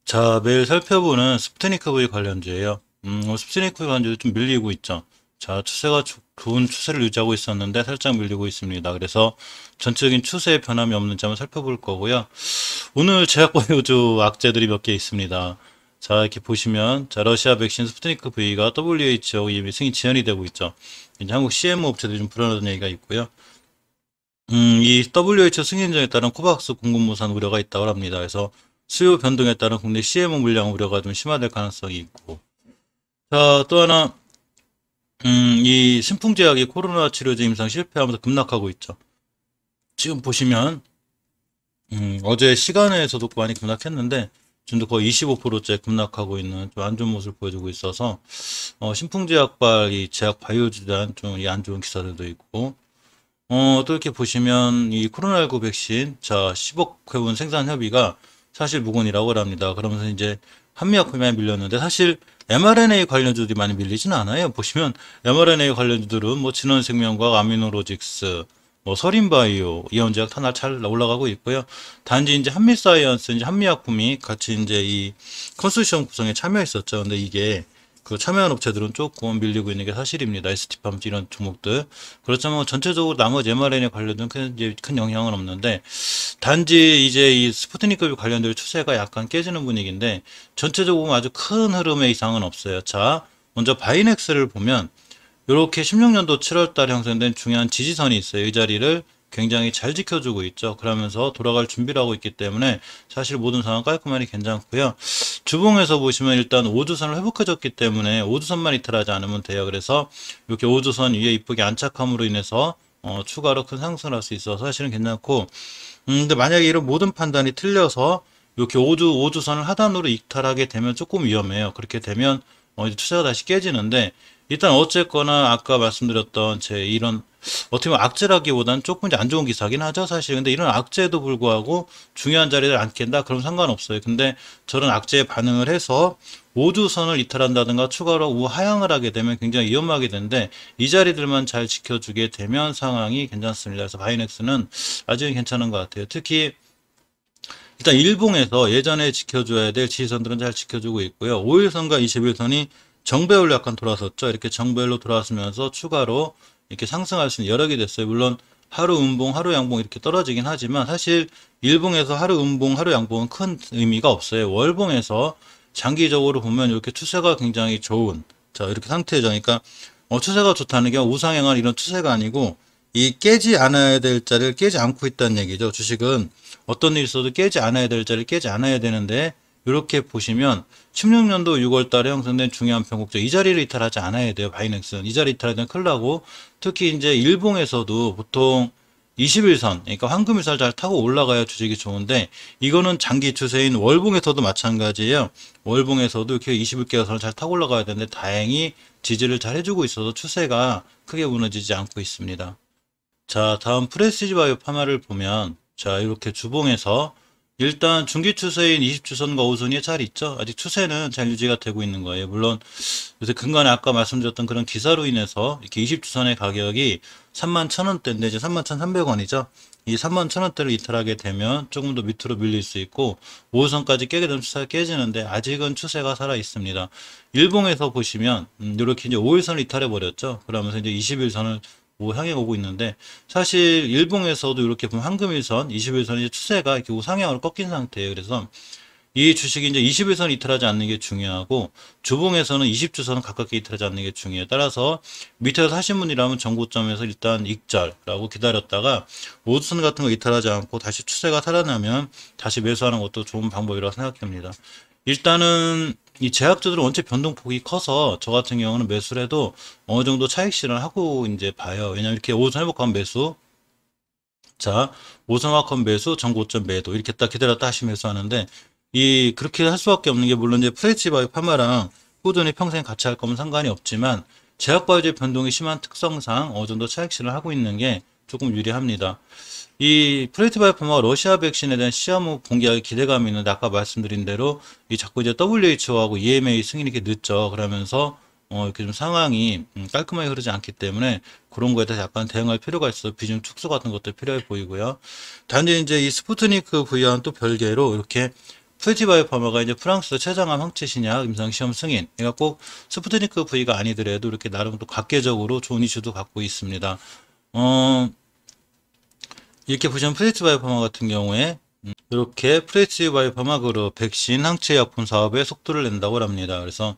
자, 매일 살펴보는 스푸트니크 V 관련주예요. 스푸트니크 V 관련주 좀 밀리고 있죠. 자, 추세가 좋은 추세를 유지하고 있었는데 살짝 밀리고 있습니다. 그래서 전체적인 추세에 변함이 없는지 한번 살펴볼 거고요. 오늘 제약바이오주 악재들이 몇 개 있습니다. 자, 이렇게 보시면, 자, 러시아 백신 스푸트니크 V가 WHO 이미 승인 지연이 되고 있죠. 이제 한국 CMO 업체들이 좀 불안하다는 얘기가 있고요. 이 WHO 승인정에 따른 코박스 공급무산 우려가 있다고 합니다. 그래서 수요 변동에 따른 국내 CMO 물량 우려가 좀 심화될 가능성이 있고. 자, 또 하나, 이 신풍제약이 코로나 치료제 임상 실패하면서 급락하고 있죠. 지금 보시면, 어제 시간에서도 많이 급락했는데, 지금도 거의 25%째 급락하고 있는 좀 안 좋은 모습을 보여주고 있어서, 신풍제약발 이 제약 바이오주에 대한 좀 이 안 좋은 기사들도 있고, 또 이렇게 보시면 이 코로나19 백신, 자, 10억 회분 생산 협의가 사실 무근이라고 합니다. 그러면서 이제 한미약품이 많이 밀렸는데 사실 mRNA 관련주들이 많이 밀리지는 않아요. 보시면 mRNA 관련주들은 뭐 진원생명과학, 아미노로직스, 뭐 서린바이오, 이온제약 하나 잘 올라가고 있고요. 단지 이제 한미사이언스, 이제 한미약품이 같이 이제 이 컨소시엄 구성에 참여했었죠. 근데 이게 그 참여한 업체들은 조금 밀리고 있는 게 사실입니다. ST팜 이런 종목들. 그렇지만 전체적으로 나머지 mRNA 관련된 큰 영향은 없는데 단지 이제 이 스푸트니크 관련된 추세가 약간 깨지는 분위기인데 전체적으로 아주 큰 흐름의 이상은 없어요. 자, 먼저 바이넥스를 보면 이렇게 16년도 7월 달에 형성된 중요한 지지선이 있어요. 이 자리를 굉장히 잘 지켜주고 있죠. 그러면서 돌아갈 준비를 하고 있기 때문에 사실 모든 상황 깔끔하니 괜찮고요. 주봉에서 보시면 일단 5주선을 회복해줬기 때문에 5주선만 이탈하지 않으면 돼요. 그래서 이렇게 5주선 위에 이쁘게 안착함으로 인해서 추가로 큰 상승을 할 수 있어서 사실은 괜찮고 근데 만약에 이런 모든 판단이 틀려서 이렇게 5주선을 하단으로 이탈하게 되면 조금 위험해요. 그렇게 되면 이제 추세가 다시 깨지는데 일단 어쨌거나 아까 말씀드렸던 제 이런 어떻게 보면 악재라기보다는 조금 이제 안 좋은 기사긴 하죠 사실. 근데 이런 악재에도 불구하고 중요한 자리를 안 깬다 그럼 상관없어요. 근데 저런 악재에 반응을 해서 5주선을 이탈한다든가 추가로 우하향을 하게 되면 굉장히 위험하게 되는데 이 자리들만 잘 지켜주게 되면 상황이 괜찮습니다. 그래서 바이넥스는 아직은 괜찮은 것 같아요. 특히 일단 일봉에서 예전에 지켜줘야 될 지지선들은 잘 지켜주고 있고요. 5일선과 21선이 정배열로 약간 돌아섰죠. 이렇게 정배열로 돌아서면서 추가로 이렇게 상승할 수 있는 여력이 됐어요. 물론 하루 음봉, 하루 양봉 이렇게 떨어지긴 하지만 사실 일봉에서 하루 음봉, 하루 양봉은 큰 의미가 없어요. 월봉에서 장기적으로 보면 이렇게 추세가 굉장히 좋은 자 이렇게 상태죠. 그러니까 추세가 좋다는 게 우상향한 이런 추세가 아니고 이 깨지 않아야 될 자리를 깨지 않고 있다는 얘기죠. 주식은 어떤 일이 있어도 깨지 않아야 될 자리를 깨지 않아야 되는데 이렇게 보시면 16년도 6월 달에 형성된 중요한 변곡점 이 자리를 이탈하지 않아야 돼요. 바이넥스는 이 자리 이탈하면 큰일 나고 특히 이제 일봉에서도 보통 21선 그러니까 황금일선을 잘 타고 올라가야 주식이 좋은데 이거는 장기 추세인 월봉에서도 마찬가지예요. 월봉에서도 이렇게 21개선을 잘 타고 올라가야 되는데 다행히 지지를 잘 해주고 있어서 추세가 크게 무너지지 않고 있습니다. 자, 다음 프레시지 바이오 파마를 보면, 자, 이렇게 주봉에서 일단 중기 추세인 20주선과 5선이 잘 있죠. 아직 추세는 잘 유지가 되고 있는 거예요. 물론 요새 근간에 아까 말씀드렸던 그런 기사로 인해서 이렇게 20주선의 가격이 31,000원대인데 이제 31,300원이죠. 이 31,000원대를 이탈하게 되면 조금 더 밑으로 밀릴 수 있고 5선까지 깨게 되면 추세가 깨지는데 아직은 추세가 살아 있습니다. 일봉에서 보시면 이렇게 이제 5일선을 이탈해 버렸죠. 그러면서 이제 21선을 향해 오고 있는데 사실 일봉에서도 이렇게 보면 황금일선, 21선이 추세가 이렇게 우상향으로 꺾인 상태예요. 그래서 이 주식이 이제 21선 이탈하지 않는 게 중요하고 주봉에서는 20주선은 가깝게 이탈하지 않는 게 중요해요. 따라서 밑에서 사신 분이라면 정고점에서 일단 익절라고 기다렸다가 5주선 같은 거 이탈하지 않고 다시 추세가 살아나면 다시 매수하는 것도 좋은 방법이라고 생각합니다. 일단은 이 제약주들은 원체 변동폭이 커서 저 같은 경우는 매수를 해도 어느 정도 차익 실현을 하고 이제 봐요. 왜냐면 이렇게 5선 회복하면 매수, 자, 5선 확한 매수, 정고점 매도 이렇게 딱 기다렸다 다시 매수하는데 이 그렇게 할 수밖에 없는 게 물론 이제 프레치바이오 파마랑 꾸준히 평생 같이 할 거면 상관이 없지만 제약바이오의 변동이 심한 특성상 어느 정도 차익 실현을 하고 있는 게 조금 유리합니다. 이 프레티바이오파마가 러시아 백신에 대한 시험 공개하기 기대감이 있는데 아까 말씀드린 대로 이 자꾸 이제 WHO하고 EMA 승인이 이렇게 늦죠. 그러면서 이렇게 좀 상황이 깔끔하게 흐르지 않기 때문에 그런 거에 대해서 약간 대응할 필요가 있어 비중 축소 같은 것도 필요해 보이고요. 단지 이제 이 스푸트니크 V와는 또 별개로 이렇게 프레티바이오파마가 이제 프랑스 췌장암 항체 신약 임상시험 승인. 그러니까 꼭 스푸트니크 V가 아니더라도 이렇게 나름 또 각계적으로 좋은 이슈도 갖고 있습니다. 이렇게 보시면 프레티바이오파마 같은 경우에 이렇게 프레티바이오파마 그룹 백신 항체 약품 사업에 속도를 낸다고 합니다. 그래서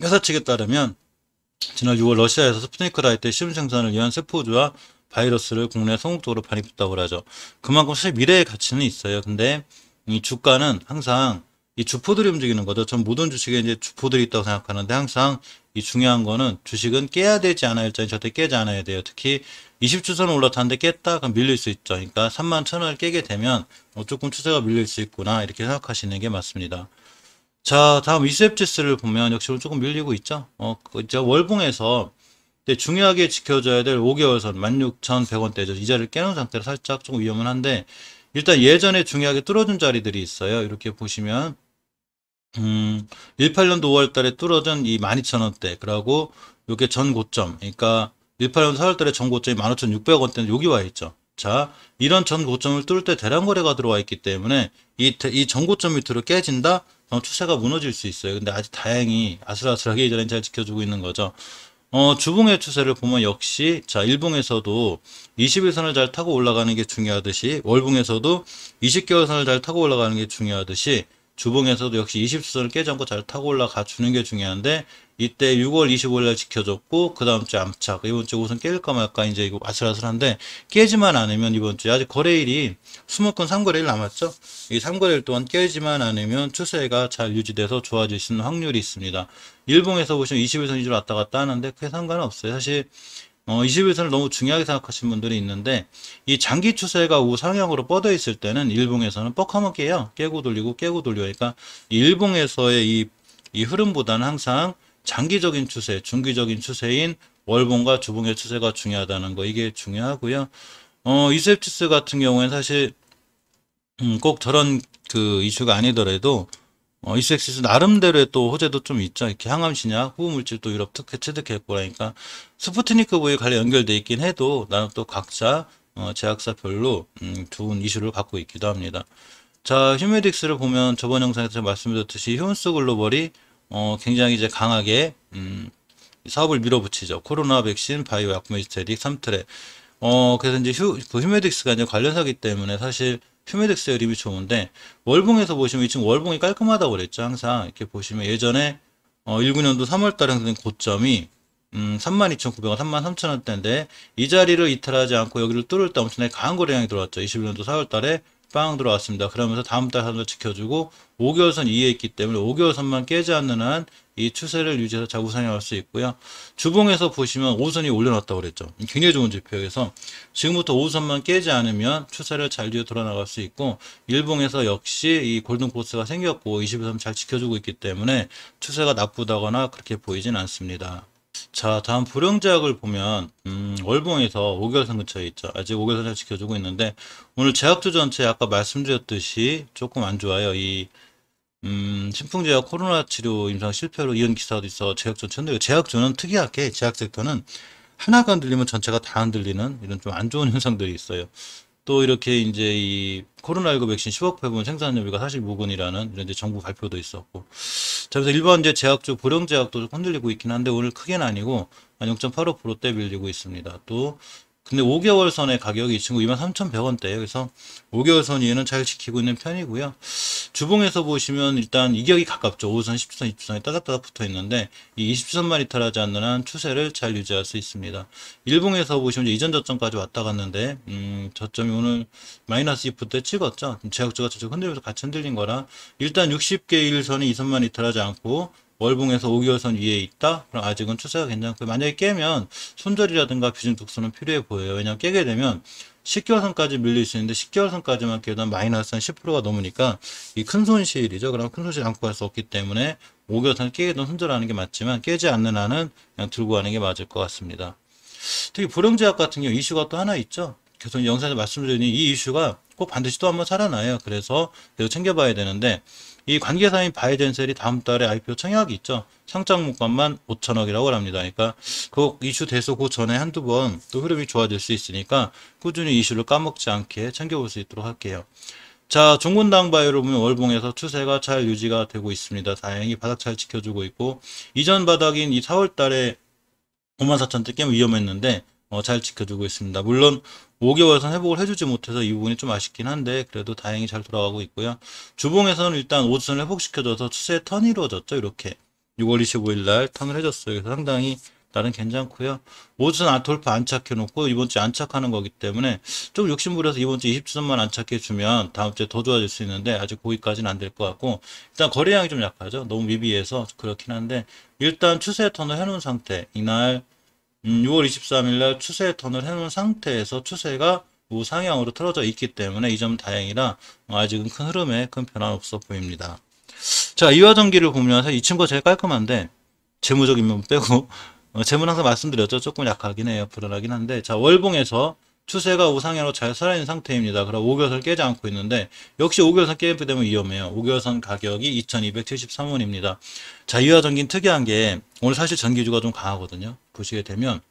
회사 측에 따르면 지난 6월 러시아에서 스푸트니크 라이트 시험 생산을 위한 세포주와 바이러스를 국내 성공적으로 반입했다고 하죠. 그만큼 사실 미래의 가치는 있어요. 근데 이 주가는 항상 이 주포들이 움직이는 거죠. 전 모든 주식에 이제 주포들이 있다고 생각하는데 항상 이 중요한 거는 주식은 깨야 되지 않아야 일자리 절대 깨지 않아야 돼요. 특히 20주선을 올라탔는데 깼다? 그럼 밀릴 수 있죠. 그러니까 31,000원을 깨게 되면 조금 추세가 밀릴 수 있구나 이렇게 생각하시는 게 맞습니다. 자, 다음 이셉지스를 보면 역시 오늘 조금 밀리고 있죠. 제가 월봉에서 중요하게 지켜줘야 될 5개월선 16,100원대죠. 이 자리를 깨는 상태로 살짝 조금 위험은 한데 일단 예전에 중요하게 뚫어준 자리들이 있어요. 이렇게 보시면 18년도 5월 달에 뚫어준 이 12,000원대 그리고 요게 전 고점 그러니까 18년도 4월 달에 전 고점이 15,600원대는 여기 와 있죠. 자, 이런 전 고점을 뚫을 때 대량 거래가 들어와 있기 때문에 이 전 고점 밑으로 깨진다? 그럼 추세가 무너질 수 있어요. 근데 아직 다행히 아슬아슬하게 이전에 잘 지켜주고 있는 거죠. 주봉의 추세를 보면 역시 자 일봉에서도 21선을 잘 타고 올라가는 게 중요하듯이 월봉에서도 20개월선을 잘 타고 올라가는 게 중요하듯이 주봉에서도 역시 20선을 깨지 않고 잘 타고 올라가 주는 게 중요한데 이때 6월 25일 날 지켜줬고 그 다음 주에 암착 이번 주에 우선 깰까 말까 이제 이거 아슬아슬한데 깨지만 않으면 이번 주에 아직 거래일이 수목금 3거래일 남았죠. 이 3거래일 동안 깨지만 않으면 추세가 잘 유지돼서 좋아질 수 있는 확률이 있습니다. 일봉에서 보시면 21선 위주로 왔다 갔다 하는데 크게 상관없어요. 사실 21선을 너무 중요하게 생각하시는 분들이 있는데 이 장기 추세가 우상향으로 뻗어 있을 때는 일봉에서는 뻑하면 깨요. 깨고 돌리고 깨고 돌려. 그러니까 이 일봉에서의 이 흐름보다는 항상 장기적인 추세, 중기적인 추세인 월봉과 주봉의 추세가 중요하다는 거 이게 중요하고요. 이셉지스 같은 경우에는 사실 꼭 저런 그 이슈가 아니더라도 이섹시스 나름대로의 또 호재도 좀 있죠. 이렇게 항암신약, 후보물질도 유럽 특혜 취득했고 그러니까 스푸트니크 V 관련 연결돼 있긴 해도 나는 또 각자 제약사별로 좋은 이슈를 갖고 있기도 합니다. 자, 휴메딕스를 보면 저번 영상에서 말씀드렸듯이 휴온스 글로벌이 굉장히 이제 강하게 사업을 밀어붙이죠. 코로나 백신, 바이오 약품 에스테릭, 3트랙. 그래서 이제 휴메딕스가 이제 관련사기 때문에 사실 휴메딕스의 그림이 좋은데 월봉에서 보시면 지금 월봉이 깔끔하다고 그랬죠. 항상 이렇게 보시면 예전에 19년도 3월 달에 형성된 고점이 32,900원, 33,000원대인데 이 자리를 이탈하지 않고 여기를 뚫을 때 엄청나게 강한 거래량이 들어왔죠. 21년도 4월 달에 빵 들어왔습니다. 그러면서 다음 달 한도 지켜주고 5개월선 이에 있기 때문에 5개월선만 깨지 않는 한 이 추세를 유지해서 자구상향할 수 있고요. 주봉에서 보시면 5선이 올려놨다고 그랬죠. 굉장히 좋은 지표에서 지금부터 5선만 깨지 않으면 추세를 잘 뒤에 돌아나갈 수 있고 일봉에서 역시 이 골든코스가 생겼고 21선 잘 지켜주고 있기 때문에 추세가 나쁘다거나 그렇게 보이진 않습니다. 자, 다음 불용제약을 보면 월봉에서 5개월선 근처에 있죠. 아직 5개월선 잘 지켜주고 있는데 오늘 제약주 전체 아까 말씀드렸듯이 조금 안 좋아요. 이 신풍제약 코로나 치료 임상 실패로 이은 기사도 있어 제약 전체 흔들려. 제약주는 특이하게 제약 섹터는 하나가 흔들리면 전체가 다 흔들리는 이런 좀 안 좋은 현상들이 있어요. 또 이렇게 이제 이 코로나19 백신 10억 회분 생산 여부가 사실 무근이라는 이런 이제 정부 발표도 있었고. 자, 그래서 일반 이제 제약주 불용제약도 좀 흔들리고 있긴 한데 오늘 크게는 아니고 한 0.85%대 밀리고 있습니다. 또 근데 5개월 선의 가격이 이 친구 23,100원대예요. 그래서 5개월 선 이에는 잘 지키고 있는 편이고요. 주봉에서 보시면 일단 이격이 가깝죠. 5선, 10주선, 20주선이 따닥따닥 붙어 있는데 이 20주선만 이탈하지 않는 한 추세를 잘 유지할 수 있습니다. 일봉에서 보시면 이제 이전 저점까지 왔다 갔는데 저점이 오늘 마이너스 2%대 찍었죠. 제약주가 저쪽 흔들면서 같이 흔들린 거라 일단 60개 일선이 이선만 이탈하지 않고 월봉에서 5개월선 위에 있다? 그럼 아직은 추세가 괜찮고 만약에 깨면 손절이라든가 비중 tuk수는 필요해 보여요. 왜냐하면 깨게 되면 10개월선까지 밀릴 수 있는데 10개월선까지만 깨도 마이너스 한 10%가 넘으니까 이 큰 손실이죠. 그럼 큰 손실 안고 갈 수 없기 때문에 5개월선 깨게 되면 손절하는 게 맞지만 깨지 않는 한은 그냥 들고 가는 게 맞을 것 같습니다. 특히 불용제약 같은 경우 이슈가 또 하나 있죠. 계속 영상에서 말씀드린 이 이슈가 꼭 반드시 또 한번 살아나요. 그래서 계속 챙겨봐야 되는데 이 관계사인 바이젠셀이 다음 달에 IPO 청약이 있죠. 상장 목값만 5천억이라고 합니다. 그러니까 그 이슈 돼서 그 전에 한두 번 또 흐름이 좋아질 수 있으니까 꾸준히 이슈를 까먹지 않게 챙겨볼 수 있도록 할게요. 자, 종군당 바이오를 보면 월봉에서 추세가 잘 유지가 되고 있습니다. 다행히 바닥 잘 지켜주고 있고, 이전 바닥인 이 4월 달에 54,000대 깨면 위험했는데, 잘 지켜주고 있습니다. 물론 5개월선 회복을 해주지 못해서 이 부분이 좀 아쉽긴 한데 그래도 다행히 잘 돌아가고 있고요. 주봉에서는 일단 5주선을 회복시켜줘서 추세의 턴이 이루어졌죠. 이렇게 6월 25일 날 턴을 해줬어요. 그래서 상당히 나름 괜찮고요. 5주선 돌파 안착해놓고 이번 주에 안착하는 거기 때문에 좀 욕심부려서 이번 주 20주선만 안착해주면 다음 주에 더 좋아질 수 있는데 아직 거기까지는 안 될 것 같고, 일단 거래량이 좀 약하죠. 너무 미비해서 그렇긴 한데 일단 추세 턴을 해놓은 상태, 이날 6월 23일 날 추세 턴을 해놓은 상태에서 추세가 우상향으로 틀어져 있기 때문에 이 점 다행이라 아직은 큰 흐름에 큰 변화 없어 보입니다. 자, 이화전기를 보면 사실 이 친구가 제일 깔끔한데 재무적인 면 빼고 재무는 항상 말씀드렸죠. 조금 약하긴 해요. 불안하긴 한데, 자, 월봉에서 추세가 우상향으로 잘 살아있는 상태입니다. 그럼 5개월선 깨지 않고 있는데 역시 5개월선 깨게 되면 위험해요. 5개월선 가격이 2273원입니다. 자, 이화전기는 특이한 게 오늘 사실 전기주가 좀 강하거든요. 보시게 되면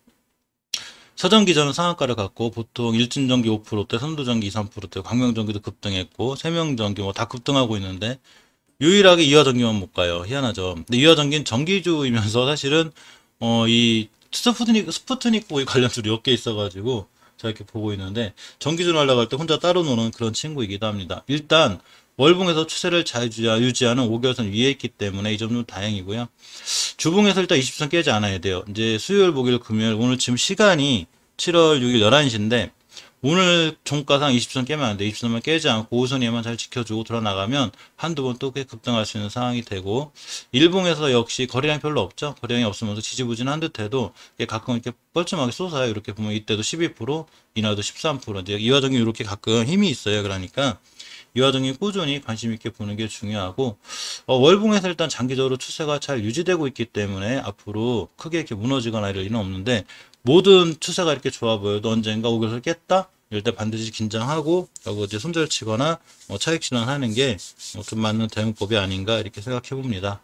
서전기전은 상한가를 갖고 보통 일진전기 5%대, 선두전기 2, 3%대, 광명전기도 급등했고 세명전기 뭐 다 급등하고 있는데 유일하게 이화전기만 못 가요. 희한하죠. 근데 이화전기는 전기주이면서 사실은 이 스푸트니크 보이 관련주로 몇 개 있어가지고 제가 이렇게 보고 있는데 전기주 날라갈 때 혼자 따로 노는 그런 친구이기도 합니다. 일단 월봉에서 추세를 잘 유지하는 5개월선 위에 있기 때문에 이 점은 다행이고요. 주봉에서 일단 20선 깨지 않아야 돼요. 이제 수요일, 목요일, 금요일, 오늘 지금 시간이 7월 6일 11시인데 오늘 종가상 20선 깨면 안 돼. 20선만 깨지 않고 5선에만 잘 지켜주고 돌아나가면 한두 번 또 꽤 급등할 수 있는 상황이 되고, 일봉에서 역시 거래량이 별로 없죠. 거래량이 없으면서 지지부진한 듯해도 가끔 이렇게 뻘쭘하게 쏟아요. 이렇게 보면 이때도 12%, 이날도 13%. 이제 이화정이 이렇게 가끔 힘이 있어요. 그러니까 이화정이 꾸준히 관심 있게 보는 게 중요하고, 월봉에서 일단 장기적으로 추세가 잘 유지되고 있기 때문에 앞으로 크게 이렇게 무너지거나 이럴 일은 없는데, 모든 추세가 이렇게 좋아 보여도 언젠가 5개월을 깼다? 이럴 때 반드시 긴장하고, 하고 이제 손절 치거나 차익 진환하는 게 좀 맞는 대응법이 아닌가 이렇게 생각해 봅니다.